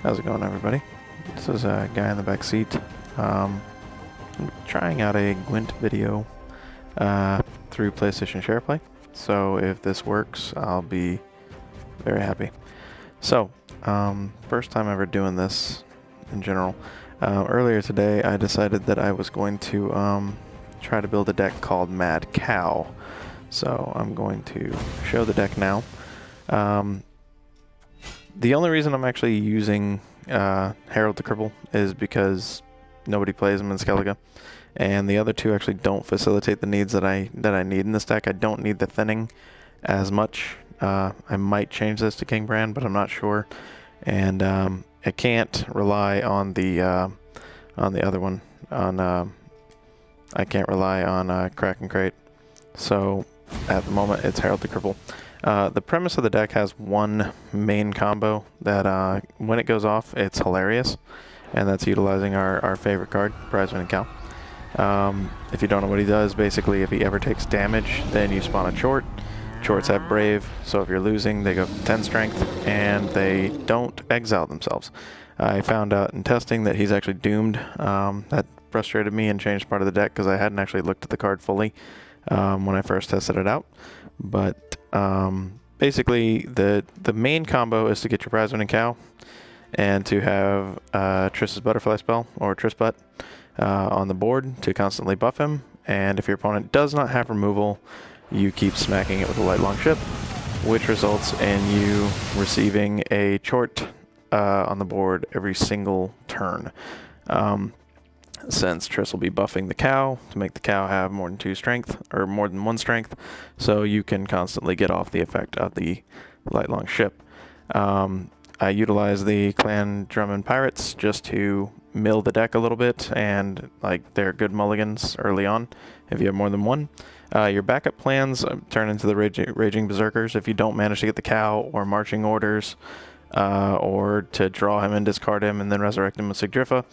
How's it going, everybody? This is a guy in the back seat. I'm trying out a GWENT video through PlayStation SharePlay. So if this works, I'll be very happy. So, first time ever doing this in general. Earlier today, I decided that I was going to try to build a deck called Mad Cow. So I'm going to show the deck now. The only reason I'm actually using Herald the Cripple is because nobody plays him in Skellige, and the other two actually don't facilitate the needs that I need in this deck. I don't need the thinning as much. I might change this to King Brand, but I'm not sure, and I can't rely on the other one. I can't rely on Crack and Crate. So at the moment, it's Herald the Cripple. The premise of the deck has one main combo that when it goes off, it's hilarious, and that's utilizing our favorite card, Prize-Winning Cow. If you don't know what he does, basically if he ever takes damage, then you spawn a Chort. Chorts have Brave, so if you're losing, they go 10 strength, and they don't exile themselves. I found out in testing that he's actually doomed. That frustrated me and changed part of the deck because I hadn't actually looked at the card fully when I first tested it out. But basically, the main combo is to get your Prize-Winning Cow and to have Triss's Butterfly spell, or Triss-Butt, on the board to constantly buff him. And if your opponent does not have removal, you keep smacking it with a light long ship, which results in you receiving a Chort on the board every single turn. Since Triss will be buffing the cow to make the cow have more than 2 strength, or more than 1 strength, so you can constantly get off the effect of the light long ship. I utilize the Clan Drummond Pirates just to mill the deck a little bit, and like they're good mulligans early on if you have more than one. Your backup plans turn into the Raging Berserkers if you don't manage to get the cow or marching orders, or to draw him and discard him and then resurrect him with Sigdrifa.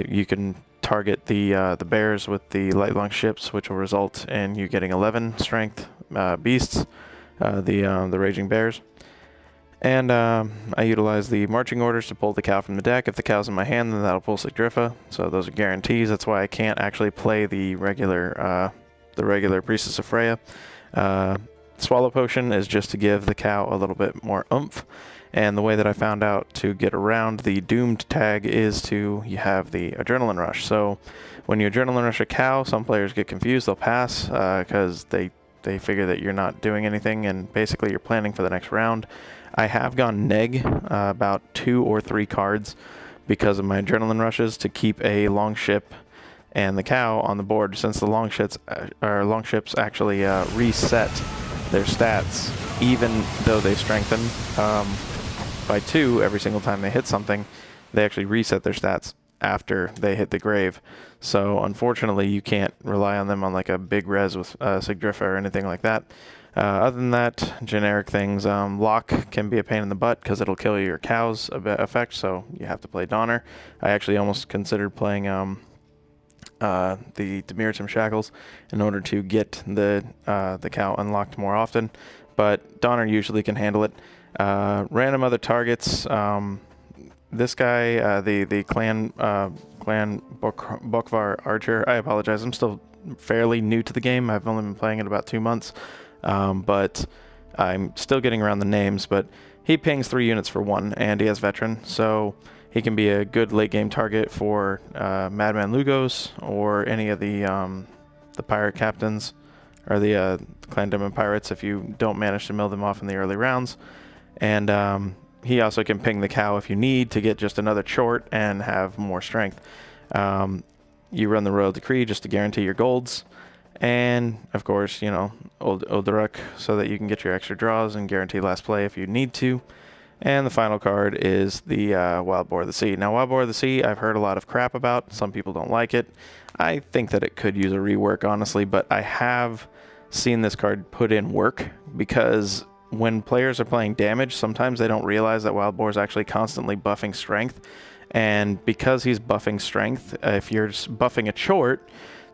You can target the bears with the light long ships, which will result in you getting 11 strength beasts, the raging bears. And I utilize the marching orders to pull the cow from the deck. If the cow's in my hand, then that'll pull Sigdrifa. So those are guarantees. That's why I can't actually play the regular Priestess of Freya. Swallow Potion is just to give the cow a little bit more oomph. And the way that I found out to get around the doomed tag is you have the Adrenaline Rush. So when you Adrenaline Rush a cow, some players get confused. They'll pass because they figure that you're not doing anything, and basically you're planning for the next round. I have gone neg about 2 or 3 cards because of my Adrenaline Rushes to keep a long ship and the cow on the board, since the long ships actually reset their stats even though they strengthen by 2 every single time they hit something. They actually reset their stats after they hit the grave. So unfortunately, you can't rely on them on like a big res with Sigdrifa or anything like that. Other than that, generic things. Lock can be a pain in the butt because it'll kill your cow's effect, so you have to play Donner. I actually almost considered playing the Demiritum Shackles in order to get the cow unlocked more often, but Donner usually can handle it. Random other targets. This guy, the Clan Bokvar Archer. I apologize. I'm still fairly new to the game. I've only been playing it about 2 months, but I'm still getting around the names. But he pings 3 units for 1, and he has Veteran, so he can be a good late game target for Madman Lugos or any of the pirate captains or the Clan Demon Pirates if you don't manage to mill them off in the early rounds. And he also can ping the cow if you need to get just another Chort and have more strength. You run the Royal Decree just to guarantee your golds. And, of course, you know, Olderuk, so that you can get your extra draws and guarantee last play if you need to. And the final card is the Wild Boar of the Sea. Now, Wild Boar of the Sea, I've heard a lot of crap about. Some people don't like it. I think that it could use a rework, honestly, but I have seen this card put in work because when players are playing damage, sometimes they don't realize that Wild Boar is actually constantly buffing strength. And because he's buffing strength, if you're buffing a Chort,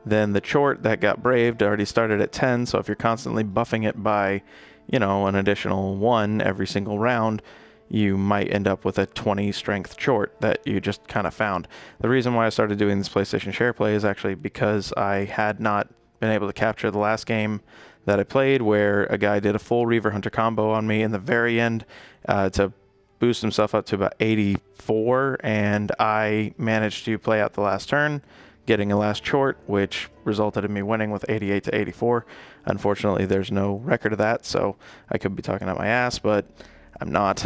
then the Chort that got braved already started at 10, so if you're constantly buffing it by, you know, an additional 1 every single round, you might end up with a 20 strength short that you just kind of found. The reason why I started doing this PlayStation Share Play is actually because I had not been able to capture the last game that I played where a guy did a full Reaver Hunter combo on me in the very end to boost himself up to about 84, and I managed to play out the last turn, getting a last short, which resulted in me winning with 88 to 84. Unfortunately, there's no record of that, so I could be talking out my ass, but I'm not.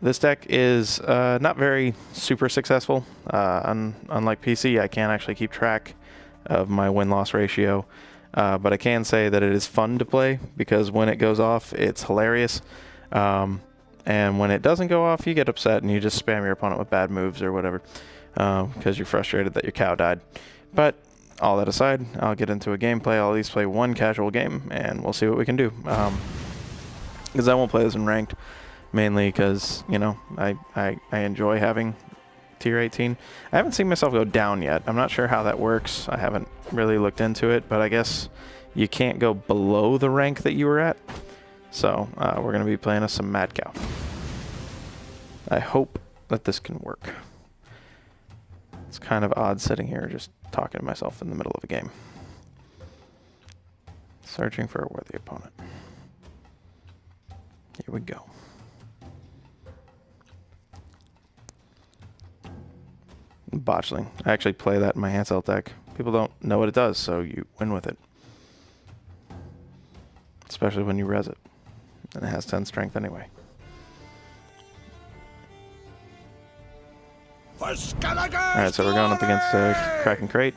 This deck is not very super successful. Unlike PC, I can't actually keep track of my win-loss ratio, but I can say that it is fun to play because when it goes off, it's hilarious. And when it doesn't go off, you get upset and you just spam your opponent with bad moves or whatever because you're frustrated that your cow died. But all that aside, I'll get into a gameplay. I'll at least play one casual game and we'll see what we can do. Because I won't play this in ranked, mainly because, you know, I enjoy having tier 18. I haven't seen myself go down yet. I'm not sure how that works. I haven't really looked into it, but I guess you can't go below the rank that you were at. So we're going to be playing us some Mad Cow. I hope that this can work. It's kind of odd sitting here just talking to myself in the middle of a game. Searching for a worthy opponent. Here we go. Botchling. I actually play that in my Hansel deck. People don't know what it does, so you win with it. Especially when you res it. And it has 10 strength anyway. Alright, so we're going up against Kraken Crate.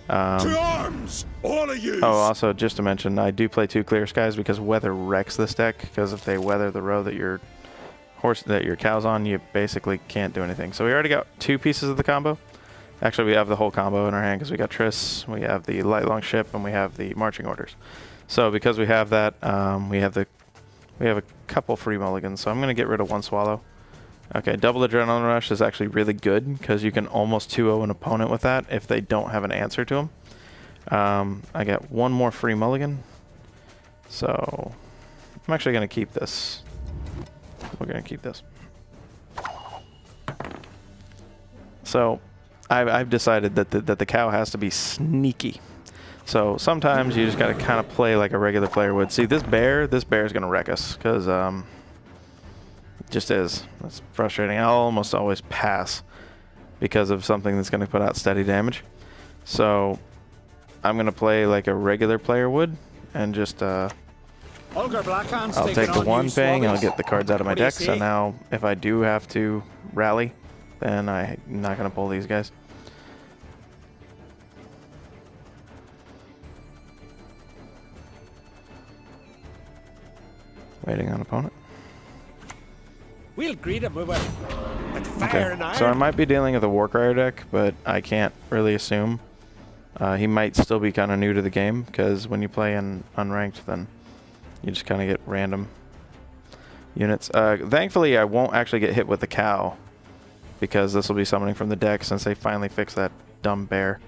To arms, all of you. Oh, also, just to mention, I do play 2 Clear Skies because weather wrecks this deck. Because if they weather the row that your cow's on, you basically can't do anything. So we already got 2 pieces of the combo. Actually, we have the whole combo in our hand because we got Triss, we have the Light Long Ship, and we have the Marching Orders. So because we have that, we have a couple free mulligans. So I'm going to get rid of 1 Swallow. Okay, double Adrenaline Rush is actually really good because you can almost 2-0 an opponent with that if they don't have an answer to them. I got 1 more free mulligan. So I'm actually going to keep this. We're going to keep this. So I've decided that the cow has to be sneaky. So sometimes you just got to kind of play like a regular player would. See, this bear is going to wreck us because just is. That's frustrating. I'll almost always pass because of something that's going to put out steady damage. So I'm going to play like a regular player would and just I'll take the 1 ping and I'll get the cards out of my deck. So now if I do have to rally, then I'm not going to pull these guys. Waiting on opponent. We'll greet him with okay, so I might be dealing with a Warcryer deck, but I can't really assume. He might still be kind of new to the game, because when you play in unranked, then you just kind of get random units. Thankfully, I won't actually get hit with the cow, because this will be summoning from the deck since they finally fixed that dumb bear.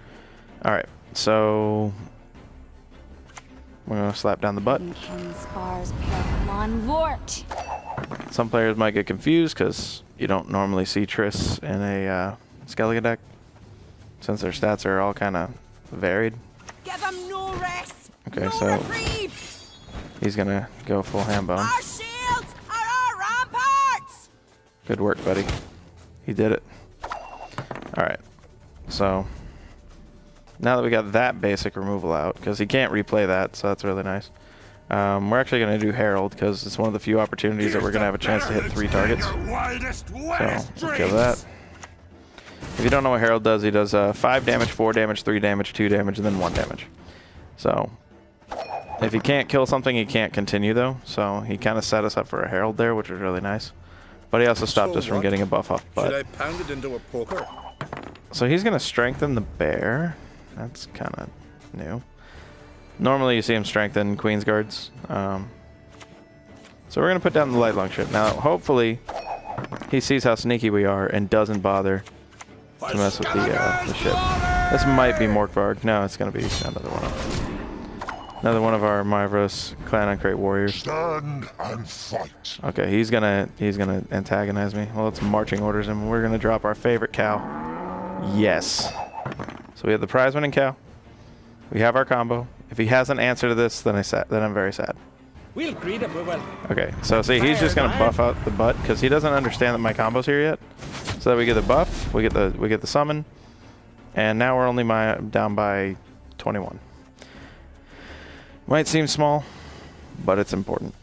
Alright, so we're going to slap down the butt. Some players might get confused because you don't normally see Triss in a Skellige deck, since their stats are all kind of varied. Give them no rest. Okay, no so reprieve. He's gonna go full handbone. Our shields are our ramparts. Good work, buddy. He did it. Alright, so now that we got that basic removal out, because he can't replay that, so that's really nice. We're actually going to do Herald, because it's one of the few opportunities that we're going to have a chance to hit 3 targets. So, we'll kill that. If you don't know what Herald does, he does 5 damage, 4 damage, 3 damage, 2 damage, and then 1 damage. So, if he can't kill something, he can't continue, though. So, he kind of set us up for a Herald there, which was really nice. But he also stopped us from getting a buff off butt. Should I pound it into a poker? So, he's going to strengthen the bear. That's kind of new. Normally you see him strengthen Queen's Guards. So we're going to put down the Light Long Ship. Now, hopefully, he sees how sneaky we are and doesn't bother to mess with the ship. This might be Morkvarg. No, it's going to be another one. Another one of our marvelous Clan on Crate warriors. Stand and fight. Okay, he's gonna antagonize me. Well, it's marching orders, and we're gonna drop our favorite cow. Yes. So we have the prize winning cow. We have our combo. If he has an answer to this, then I'm very sad. We'll greet him, we will. Okay, so see, he's just gonna buff out the butt because he doesn't understand that my combo's here yet. So that we get the buff, we get the summon, and now we're only down by 21. Might seem small, but it's important.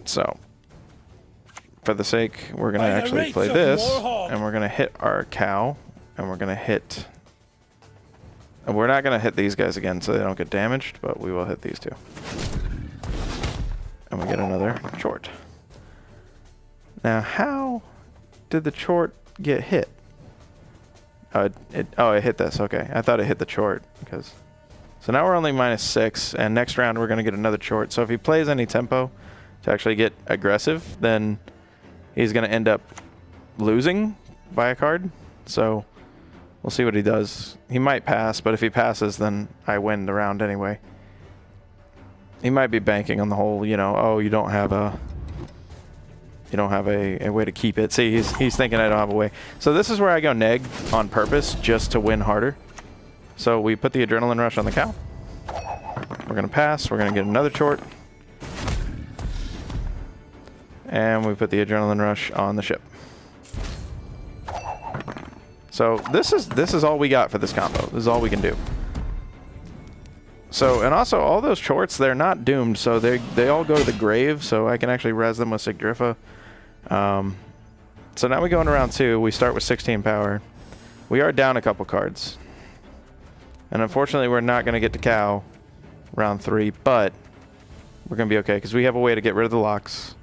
So, for the sake, we're gonna actually play this, and we're gonna hit our cow, and we're gonna hit. And we're not gonna hit these guys again, so they don't get damaged, but we will hit these two. And we get another chort. Now, how did the chort get hit? Oh, it hit this. Okay, I thought it hit the chort because. So now we're only -6, and next round we're gonna get another chort. So if he plays any tempo to actually get aggressive, then he's gonna end up losing by a card. So we'll see what he does. He might pass, but if he passes, then I win the round anyway. He might be banking on the whole, you know, oh, you don't have a way to keep it. See, he's thinking I don't have a way. So this is where I go neg on purpose just to win harder. So we put the adrenaline rush on the cow. We're gonna pass. We're gonna get another chort, and we put the adrenaline rush on the ship. So this is all we got for this combo. This is all we can do. So, and also all those chorts, they're not doomed, so they all go to the grave, so I can actually res them with Sigdrifa. So now we go into round 2. We start with 16 power. We are down a couple cards. And unfortunately, we're not going to get to cow round 3, but we're going to be okay, because we have a way to get rid of the locks.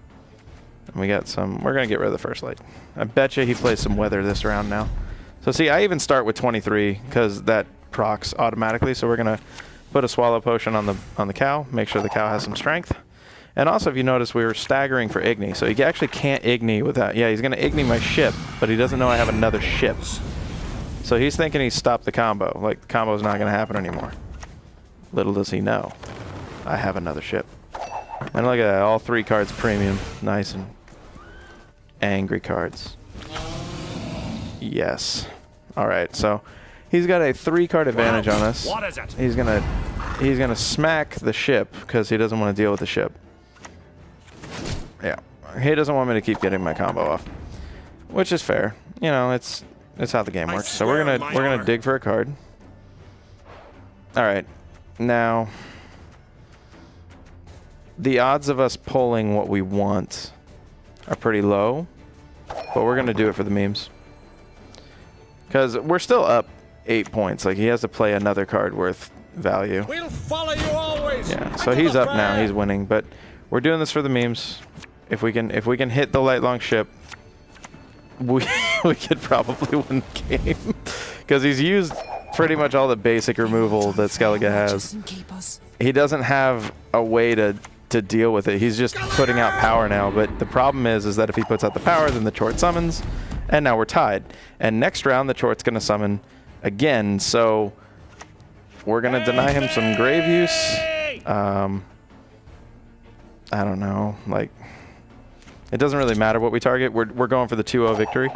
And we got some, we're going to get rid of the first light. I bet you he plays some weather this round now. So see, I even start with 23, because that procs automatically, so we're going to put a swallow potion on the cow, make sure the cow has some strength. And also, if you notice, we were staggering for Igni, so he actually can't Igni without... Yeah, he's going to Igni my ship, but he doesn't know I have another ship. So he's thinking he's stopped the combo. Like, the combo's not going to happen anymore. Little does he know, I have another ship. And look at that, all 3 cards premium. Nice and angry cards. Yes. Alright, so he's got a 3-card advantage on us. What is it? He's gonna smack the ship because he doesn't want to deal with the ship. Yeah, he doesn't want me to keep getting my combo off, which is fair. You know, it's how the game works. So we're gonna dig for a card. All right, now the odds of us pulling what we want are pretty low, but we're gonna do it for the memes because we're still up 8 points. Like, he has to play another card worth value. We'll follow you always. Yeah, so he's up now. He's winning, but we're doing this for the memes. If we can hit the light long ship, we could probably win the game because he's used pretty much all the basic removal that Skellige has. He doesn't have a way to deal with it. He's just putting out power now, but the problem is that if he puts out the power, then the chort summons, and now we're tied. And next round, the chort's going to summon again, so we're going to deny him some grave use. I don't know, like, it doesn't really matter what we target. We're going for the 2-0 victory.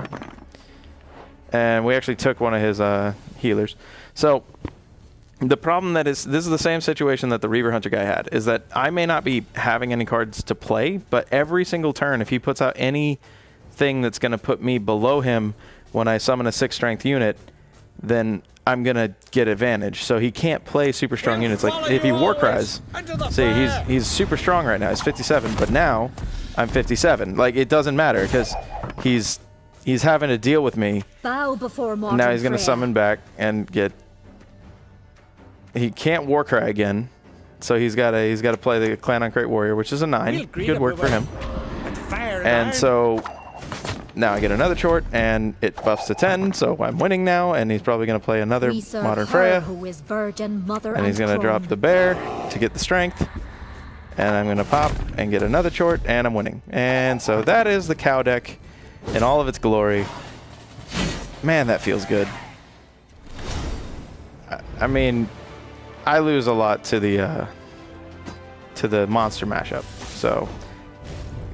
And we actually took one of his healers. So the problem this is the same situation that the Reaver Hunter guy had, is that I may not be having any cards to play, but every single turn, if he puts out anything that's going to put me below him when I summon a 6 strength unit, then I'm going to get advantage. So he can't play super strong units. Like, if he war cries, see, he's super strong right now. He's 57, but now I'm 57. Like, it doesn't matter because he's having to deal with me. Bow before now he's going to summon back and get... He can't war cry again, so he's got to play the Clan on Crate Warrior, which is a 9. Good work for him. And so now I get another chort, and it buffs to 10, so I'm winning now, and he's probably going to play another Modern Freya. Who is virgin, mother, and he's going to drop the bear to get the strength. And I'm going to pop and get another chort, and I'm winning. And so that is the cow deck in all of its glory. Man, that feels good. I mean, I lose a lot to the monster mashup. So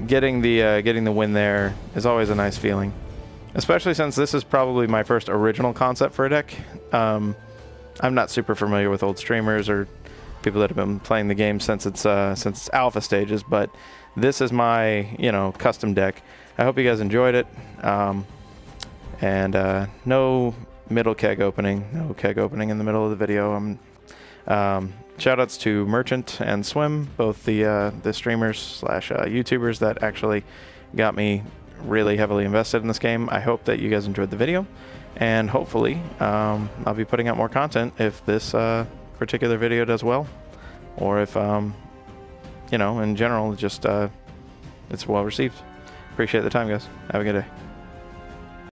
getting the win there is always a nice feeling, especially since this is probably my first original concept for a deck. I'm not super familiar with old streamers or people that have been playing the game since its alpha stages, but this is my custom deck. I hope you guys enjoyed it. And no middle keg opening, no keg opening in the middle of the video. Shoutouts to Merchant and Swim, both the streamers slash YouTubers that actually got me really heavily invested in this game. I hope that you guys enjoyed the video, and hopefully I'll be putting out more content if this particular video does well, or if in general just it's well received. Appreciate the time, guys. Have a good day.